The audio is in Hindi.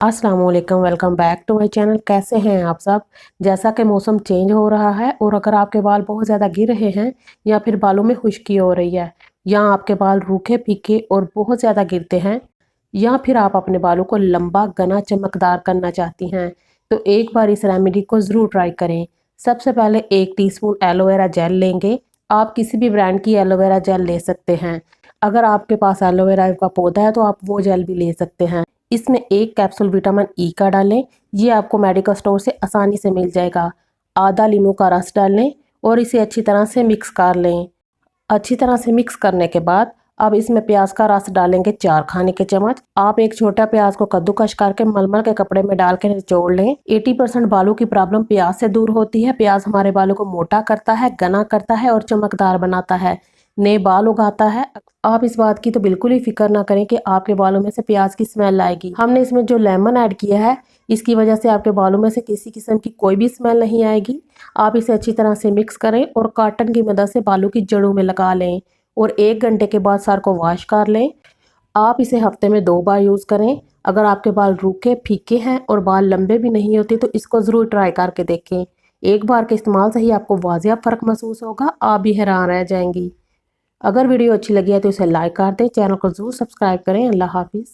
अस्सलाम वालेकुम, welcome back to my channel. कैसे हैं आप सब। जैसा कि मौसम चेंज हो रहा है और अगर आपके बाल बहुत ज़्यादा गिर रहे हैं या फिर बालों में खुश्की हो रही है या आपके बाल रूखे फीके और बहुत ज़्यादा गिरते हैं या फिर आप अपने बालों को लंबा घना चमकदार करना चाहती हैं तो एक बार इस रेमेडी को ज़रूर ट्राई करें। सबसे पहले 1 टीस्पून एलोवेरा जेल लेंगे। आप किसी भी ब्रांड की एलोवेरा जेल ले सकते हैं। अगर आपके पास एलोवेरा का पौधा है तो आप वो जेल भी ले सकते हैं। इसमें 1 कैप्सूल विटामिन ई का डालें। ये आपको मेडिकल स्टोर से आसानी से मिल जाएगा। आधा लीमू का रस डाल लें और इसे अच्छी तरह से मिक्स कर लें। अच्छी तरह से मिक्स करने के बाद अब इसमें प्याज का रस डालेंगे 4 खाने के चम्मच। आप एक छोटा प्याज को कद्दूकस करके मलमल के कपड़े में डाल के निचोड़ लें। 80% बालों की प्रॉब्लम प्याज से दूर होती है। प्याज हमारे बालों को मोटा करता है, घना करता है और चमकदार बनाता है, नए बाल उगाता है। आप इस बात की तो बिल्कुल ही फिक्र ना करें कि आपके बालों में से प्याज की स्मेल आएगी। हमने इसमें जो लेमन ऐड किया है इसकी वजह से आपके बालों में से किसी किस्म की कोई भी स्मेल नहीं आएगी। आप इसे अच्छी तरह से मिक्स करें और कॉटन की मदद से बालों की जड़ों में लगा लें और 1 घंटे के बाद सर को वॉश कर लें। आप इसे हफ्ते में 2 बार यूज़ करें। अगर आपके बाल रूखे फीके हैं और बाल लंबे भी नहीं होते तो इसको ज़रूर ट्राई करके देखें। एक बार के इस्तेमाल से ही आपको वाजिया फ़र्क महसूस होगा, आप भी हैरान रह जाएंगी। अगर वीडियो अच्छी लगी है तो इसे लाइक कर दें, चैनल को ज़रूर सब्सक्राइब करें। अल्लाह हाफिज़।